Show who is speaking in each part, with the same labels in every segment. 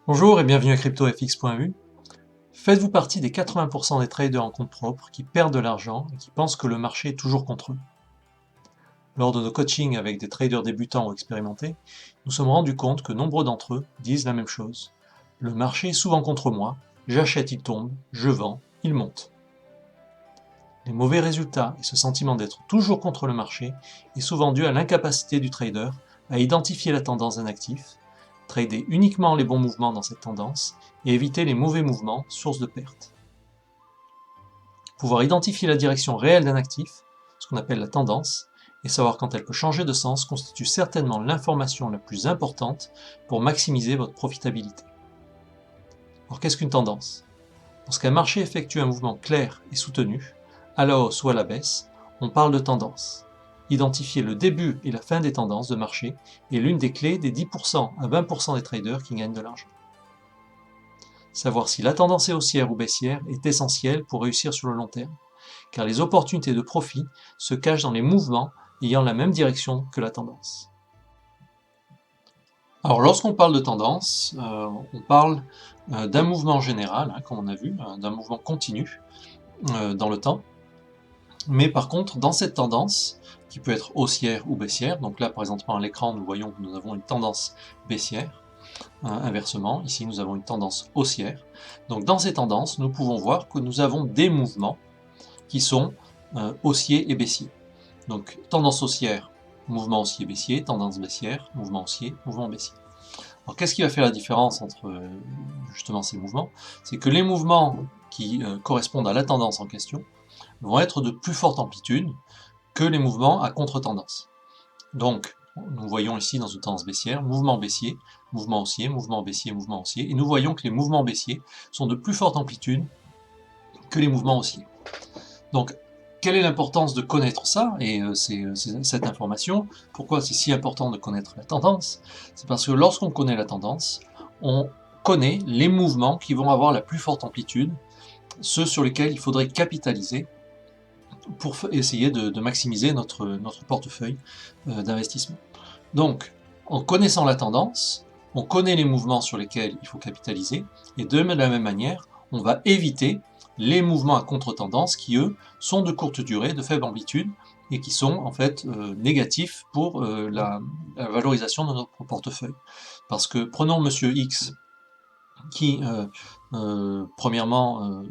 Speaker 1: Bonjour et bienvenue à CryptoFX.eu. Faites-vous partie des 80% des traders en compte propre qui perdent de l'argent et qui pensent que le marché est toujours contre eux? Lors de nos coachings avec des traders débutants ou expérimentés, nous sommes rendus compte que nombreux d'entre eux disent la même chose. Le marché est souvent contre moi, j'achète, il tombe, je vends, il monte. Les mauvais résultats et ce sentiment d'être toujours contre le marché est souvent dû à l'incapacité du trader à identifier la tendance d'un actif, trader uniquement les bons mouvements dans cette tendance et éviter les mauvais mouvements, source de perte. Pouvoir identifier la direction réelle d'un actif, ce qu'on appelle la tendance, et savoir quand elle peut changer de sens constitue certainement l'information la plus importante pour maximiser votre profitabilité. Alors qu'est-ce qu'une tendance? Lorsqu'un marché effectue un mouvement clair et soutenu, à la hausse ou à la baisse, on parle de tendance. Identifier le début et la fin des tendances de marché est l'une des clés des 10% à 20% des traders qui gagnent de l'argent. Savoir si la tendance est haussière ou baissière est essentiel pour réussir sur le long terme, car les opportunités de profit se cachent dans les mouvements ayant la même direction que la tendance. Alors lorsqu'on parle de tendance, on parle d'un mouvement général, comme on a vu, d'un mouvement continu dans le temps. Mais par contre, dans cette tendance, qui peut être haussière ou baissière, donc là par exemple à l'écran nous voyons que nous avons une tendance baissière, inversement, ici nous avons une tendance haussière. Donc dans ces tendances, nous pouvons voir que nous avons des mouvements qui sont haussiers et baissiers. Donc tendance haussière, mouvement haussier baissier, tendance baissière, mouvement haussier, mouvement baissier. Alors qu'est-ce qui va faire la différence entre justement ces mouvements? C'est que les mouvements qui correspondent à la tendance en question vont être de plus forte amplitude que les mouvements à contre-tendance. Donc, nous voyons ici dans une tendance baissière, mouvement baissier, mouvement haussier, mouvement baissier, mouvement haussier, et nous voyons que les mouvements baissiers sont de plus forte amplitude que les mouvements haussiers. Donc, quelle est l'importance de connaître ça, et cette information? Pourquoi c'est si important de connaître la tendance? C'est parce que lorsqu'on connaît la tendance, on connaît les mouvements qui vont avoir la plus forte amplitude, ceux sur lesquels il faudrait capitaliser pour essayer de maximiser notre portefeuille d'investissement. Donc, en connaissant la tendance, on connaît les mouvements sur lesquels il faut capitaliser, et de la même manière, on va éviter les mouvements à contre-tendance qui, eux, sont de courte durée, de faible amplitude, et qui sont en fait négatifs pour la valorisation de notre portefeuille. Parce que prenons Monsieur X, qui premièrement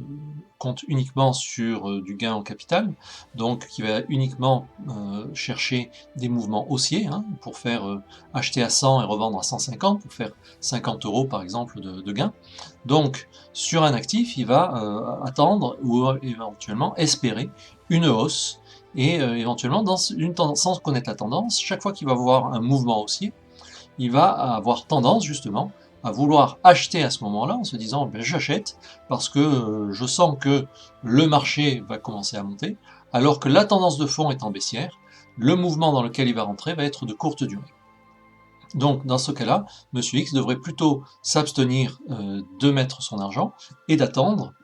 Speaker 1: compte uniquement sur du gain en capital, donc qui va uniquement chercher des mouvements haussiers, pour faire acheter à 100 et revendre à 150, pour faire 50 € par exemple de gain. Donc sur un actif, il va attendre ou éventuellement espérer une hausse, et éventuellement dans une tendance, sans connaître la tendance, chaque fois qu'il va voir un mouvement haussier, il va avoir tendance justement à vouloir acheter à ce moment-là en se disant ben, j'achète parce que je sens que le marché va commencer à monter, alors que la tendance de fond est en baissière, le mouvement dans lequel il va rentrer va être de courte durée. Donc dans ce cas-là, Monsieur X devrait plutôt s'abstenir de mettre son argent et d'attendre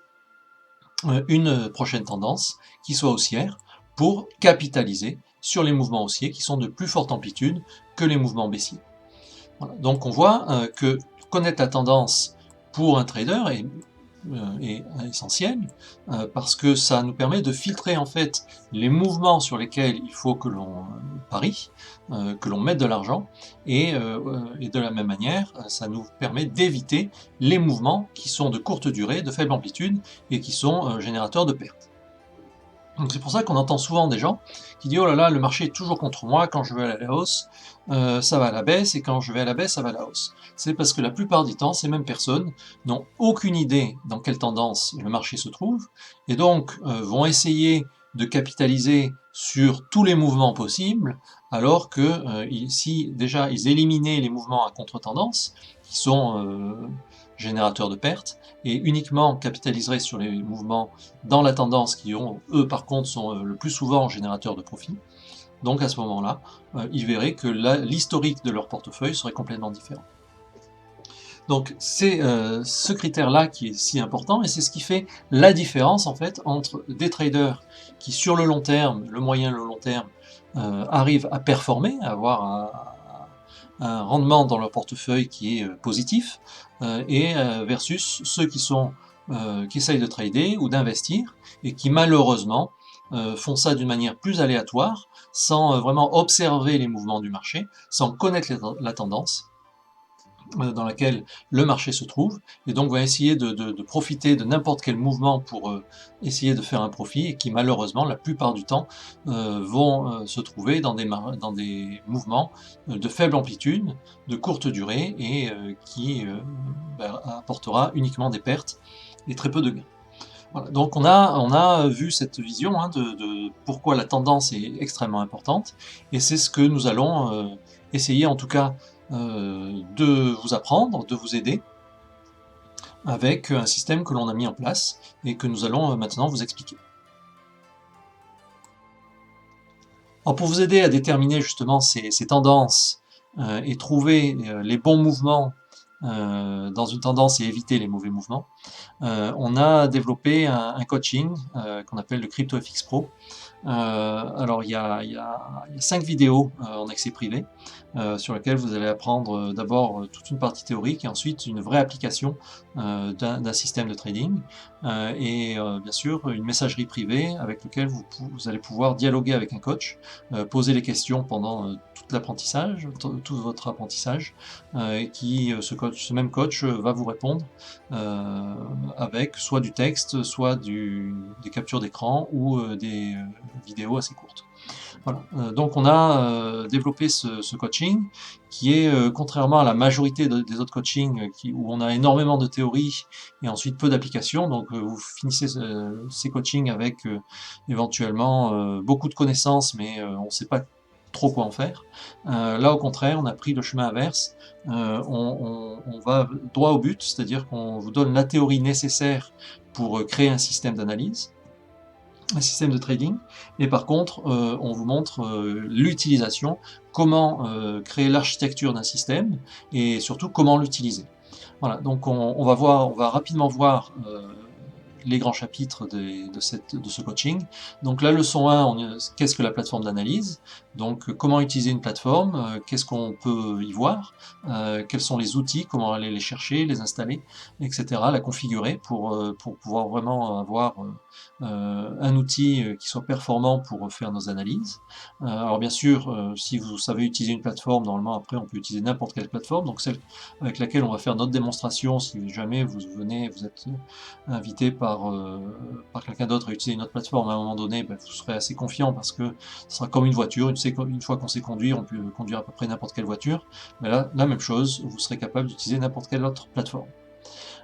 Speaker 1: une prochaine tendance qui soit haussière pour capitaliser sur les mouvements haussiers qui sont de plus forte amplitude que les mouvements baissiers. Voilà. Donc on voit que connaître la tendance pour un trader est essentiel parce que ça nous permet de filtrer en fait les mouvements sur lesquels il faut que l'on parie, que l'on mette de l'argent, et de la même manière, ça nous permet d'éviter les mouvements qui sont de courte durée, de faible amplitude et qui sont générateurs de pertes. Donc c'est pour ça qu'on entend souvent des gens qui disent « Oh là là, le marché est toujours contre moi, quand je vais à la hausse, ça va à la baisse, et quand je vais à la baisse, ça va à la hausse. » C'est parce que la plupart du temps, ces mêmes personnes n'ont aucune idée dans quelle tendance le marché se trouve, et donc vont essayer de capitaliser sur tous les mouvements possibles, alors que si déjà ils éliminaient les mouvements à contre-tendance, qui sont générateurs de pertes, et uniquement capitaliseraient sur les mouvements dans la tendance qui, eux, par contre, sont le plus souvent générateurs de profit. Donc à ce moment-là, ils verraient que l'historique de leur portefeuille serait complètement différent. Donc c'est ce critère-là qui est si important, et c'est ce qui fait la différence en fait entre des traders qui sur le long terme, le moyen et le long terme, arrivent à performer, à avoir un rendement dans leur portefeuille qui est positif, et versus ceux qui essayent de trader ou d'investir et qui malheureusement font ça d'une manière plus aléatoire, sans vraiment observer les mouvements du marché, sans connaître la tendance dans laquelle le marché se trouve, et donc va essayer de profiter de n'importe quel mouvement pour essayer de faire un profit, et qui malheureusement, la plupart du temps, vont se trouver dans des mouvements de faible amplitude, de courte durée, et qui apportera uniquement des pertes et très peu de gains. Voilà. Donc on a vu cette vision de pourquoi la tendance est extrêmement importante, et c'est ce que nous allons essayer en tout cas de vous apprendre, de vous aider avec un système que l'on a mis en place et que nous allons maintenant vous expliquer. Alors pour vous aider à déterminer justement ces tendances et trouver les bons mouvements dans une tendance et éviter les mauvais mouvements, on a développé un coaching qu'on appelle le CryptoFX Pro. Alors il y a 5 vidéos en accès privé sur lesquelles vous allez apprendre d'abord toute une partie théorique et ensuite une vraie application d'un système de trading et bien sûr une messagerie privée avec laquelle vous allez pouvoir dialoguer avec un coach, poser les questions pendant tout votre apprentissage, et ce même coach va vous répondre avec soit du texte, soit des captures d'écran ou des vidéos assez courtes. Voilà. Donc on a développé ce coaching qui est, contrairement à la majorité des autres coachings où on a énormément de théorie et ensuite peu d'application, donc vous finissez ces coachings avec éventuellement beaucoup de connaissances, mais on ne sait pas trop quoi en faire. Là au contraire, on a pris le chemin inverse. On va droit au but, c'est-à-dire qu'on vous donne la théorie nécessaire pour créer un système d'analyse, un système de trading, et par contre on vous montre l'utilisation, comment créer l'architecture d'un système et surtout comment l'utiliser. Voilà, donc on va rapidement voir les grands chapitres de ce coaching. Donc la leçon 1, qu'est-ce que la plateforme d'analyse? Donc comment utiliser une plateforme, qu'est-ce qu'on peut y voir, quels sont les outils, comment aller les chercher, les installer, etc. La configurer pour pouvoir vraiment avoir un outil qui soit performant pour faire nos analyses. Alors bien sûr, si vous savez utiliser une plateforme, normalement après on peut utiliser n'importe quelle plateforme, donc celle avec laquelle on va faire notre démonstration, si jamais vous êtes invité par quelqu'un d'autre à utiliser une autre plateforme, à un moment donné, vous serez assez confiant parce que ce sera comme une voiture, une fois qu'on sait conduire, on peut conduire à peu près n'importe quelle voiture, mais là, la même chose, vous serez capable d'utiliser n'importe quelle autre plateforme.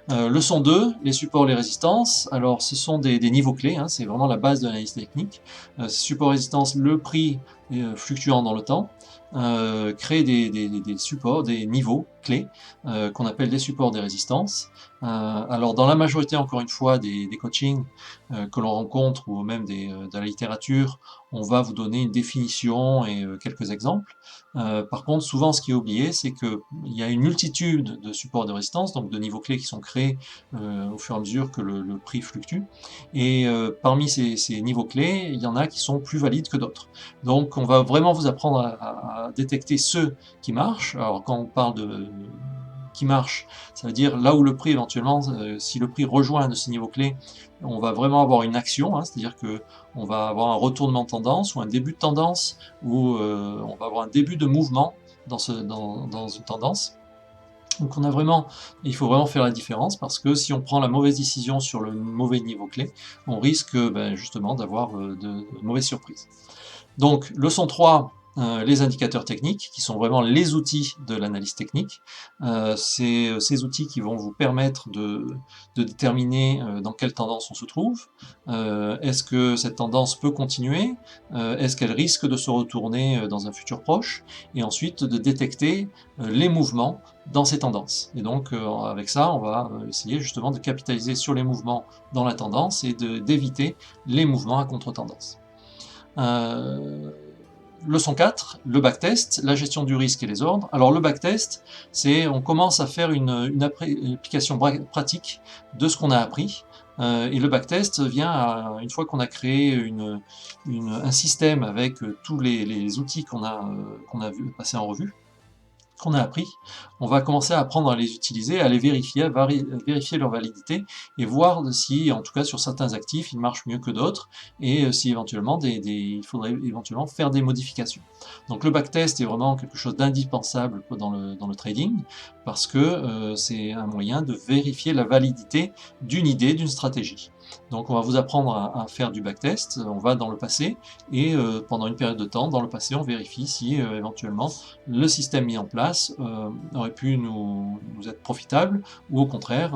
Speaker 1: Leçon 2, les supports, les résistances. Alors ce sont des niveaux clés, c'est vraiment la base de l'analyse technique. Support, résistance, le prix fluctuant dans le temps, créer des supports, des niveaux clés qu'on appelle des supports, des résistances. Alors dans la majorité, encore une fois, des coachings que l'on rencontre ou même de la littérature, on va vous donner une définition et quelques exemples. Par contre, souvent ce qui est oublié, c'est qu'il y a une multitude de supports de résistance, donc de niveaux clés qui sont créés au fur et à mesure que le prix fluctue. Et parmi ces niveaux clés, il y en a qui sont plus valides que d'autres. Donc on va vraiment vous apprendre à détecter ceux qui marchent. Alors quand on parle de qui marche, ça veut dire là où le prix éventuellement, si le prix rejoint un de ces niveaux clés, on va vraiment avoir une action, c'est-à-dire que on va avoir un retournement de tendance ou un début de tendance, ou on va avoir un début de mouvement dans une tendance. Donc il faut vraiment faire la différence, parce que si on prend la mauvaise décision sur le mauvais niveau clé, on risque justement d'avoir de mauvaises surprises. Donc, leçon 3, les indicateurs techniques, qui sont vraiment les outils de l'analyse technique. C'est ces outils qui vont vous permettre de déterminer dans quelle tendance on se trouve. Est-ce que cette tendance peut continuer? Est-ce qu'elle risque de se retourner dans un futur proche? Et ensuite, de détecter les mouvements dans ces tendances. Et donc, avec ça, on va essayer justement de capitaliser sur les mouvements dans la tendance et d'éviter les mouvements à contre-tendance. Leçon 4, le backtest, la gestion du risque et les ordres. Alors le backtest, on commence à faire une application pratique de ce qu'on a appris. Et le backtest vient une fois qu'on a créé un système avec tous les outils qu'on a vu passer en revue. qu'on a appris, on va commencer à apprendre à les utiliser, à les vérifier, à vérifier leur validité et voir si, en tout cas sur certains actifs, ils marchent mieux que d'autres et si éventuellement il faudrait éventuellement faire des modifications. Donc le backtest est vraiment quelque chose d'indispensable dans le trading parce que c'est un moyen de vérifier la validité d'une idée, d'une stratégie. Donc on va vous apprendre à faire du backtest, on va dans le passé et pendant une période de temps, dans le passé, on vérifie si éventuellement le système mis en place aurait pu nous être profitable ou au contraire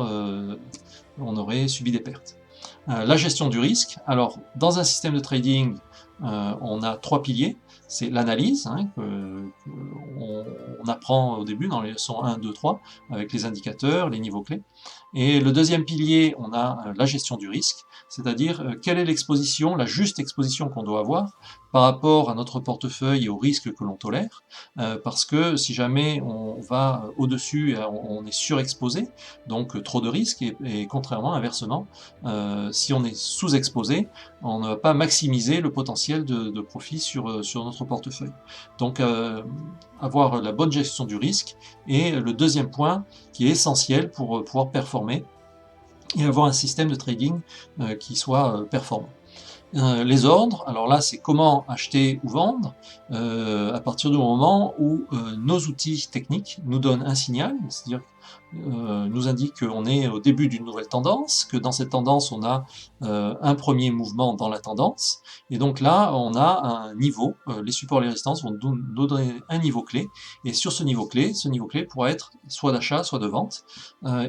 Speaker 1: on aurait subi des pertes. La gestion du risque, alors dans un système de trading on a trois piliers, c'est l'analyse, hein, on apprend au début dans les leçons 1, 2, 3 avec les indicateurs, les niveaux clés. Et le deuxième pilier, on a la gestion du risque, c'est-à-dire quelle est l'exposition, la juste exposition qu'on doit avoir par rapport à notre portefeuille et aux risques que l'on tolère, parce que si jamais on va au-dessus, on est surexposé, donc trop de risques, et contrairement, inversement, si on est sous-exposé, on ne va pas maximiser le potentiel de profit sur notre portefeuille. Donc avoir la bonne gestion du risque est le deuxième point qui est essentiel pour pouvoir performer et avoir un système de trading qui soit performant. Les ordres, alors là c'est comment acheter ou vendre à partir du moment où nos outils techniques nous donnent un signal, c'est-à-dire nous indique qu'on est au début d'une nouvelle tendance, que dans cette tendance on a un premier mouvement dans la tendance, et donc là on a un niveau, les supports et les résistances vont nous donner un niveau clé, et sur ce niveau clé pourra être soit d'achat, soit de vente,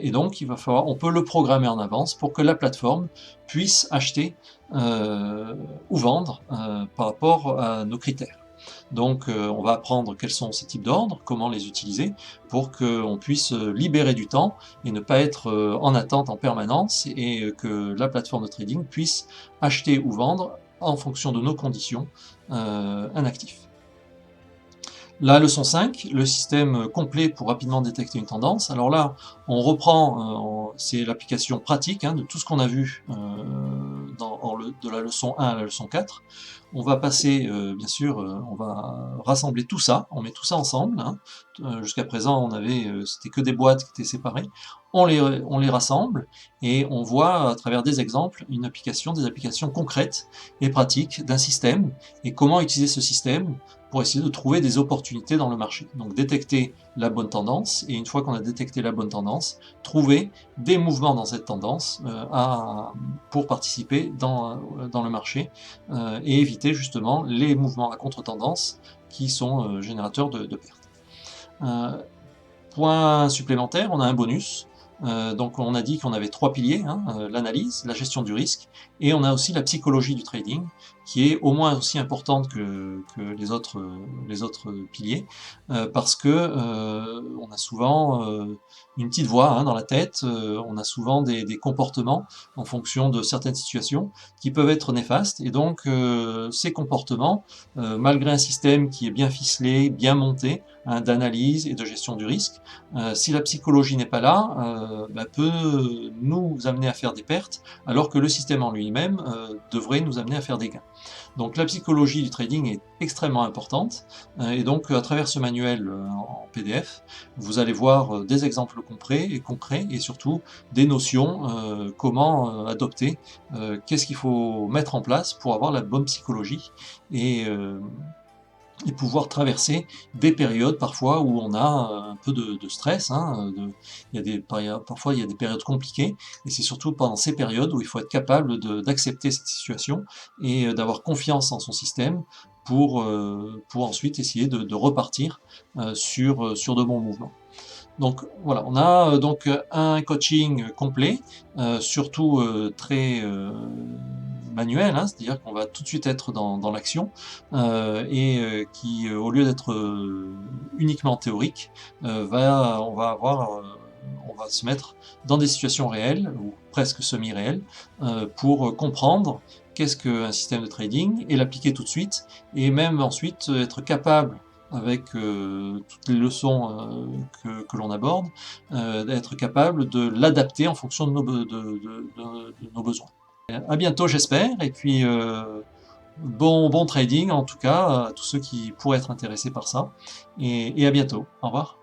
Speaker 1: et donc il va falloir, on peut le programmer en avance pour que la plateforme puisse acheter ou vendre par rapport à nos critères. Donc on va apprendre quels sont ces types d'ordres, comment les utiliser, pour qu'on puisse libérer du temps et ne pas être en attente en permanence, et que la plateforme de trading puisse acheter ou vendre en fonction de nos conditions un actif. La leçon 5, le système complet pour rapidement détecter une tendance. Alors là, on reprend, c'est l'application pratique de tout ce qu'on a vu de la leçon 1 à la leçon 4. On va passer, bien sûr, on va rassembler tout ça, on met tout ça ensemble. Jusqu'à présent, c'était que des boîtes qui étaient séparées. On les rassemble et on voit à travers des exemples des applications concrètes et pratiques d'un système et comment utiliser ce système pour essayer de trouver des opportunités dans le marché. Donc détecter la bonne tendance, et une fois qu'on a détecté la bonne tendance, trouver des mouvements dans cette tendance pour participer dans le marché et éviter justement les mouvements à contre-tendance qui sont générateurs de pertes. Point supplémentaire, on a un bonus. Donc on a dit qu'on avait trois piliers, l'analyse, la gestion du risque, et on a aussi la psychologie du trading, qui est au moins aussi importante que les autres piliers, parce que on a souvent une petite voix dans la tête, on a souvent des comportements en fonction de certaines situations qui peuvent être néfastes, et donc ces comportements, malgré un système qui est bien ficelé, bien monté, d'analyse et de gestion du risque, si la psychologie n'est pas là, peut nous amener à faire des pertes, alors que le système en lui-même devrait nous amener à faire des gains. Donc la psychologie du trading est extrêmement importante, et donc à travers ce manuel en PDF, vous allez voir des exemples concrets et surtout des notions, comment adopter, qu'est-ce qu'il faut mettre en place pour avoir la bonne psychologie et pouvoir traverser des périodes parfois où on a un peu de stress. Parfois il y a des périodes compliquées, et c'est surtout pendant ces périodes où il faut être capable d'accepter cette situation et d'avoir confiance en son système pour ensuite essayer de repartir sur de bons mouvements. Donc voilà, on a donc un coaching complet, surtout très manuel, c'est-à-dire qu'on va tout de suite être dans l'action, et qui, au lieu d'être uniquement théorique, on va se mettre dans des situations réelles, ou presque semi-réelles, pour comprendre qu'est-ce qu'un système de trading, et l'appliquer tout de suite, et même ensuite être capable, avec toutes les leçons que l'on aborde, d'être capable de l'adapter en fonction de nos besoins. À bientôt, j'espère, et puis bon trading en tout cas à tous ceux qui pourraient être intéressés par ça, et à bientôt. Au revoir.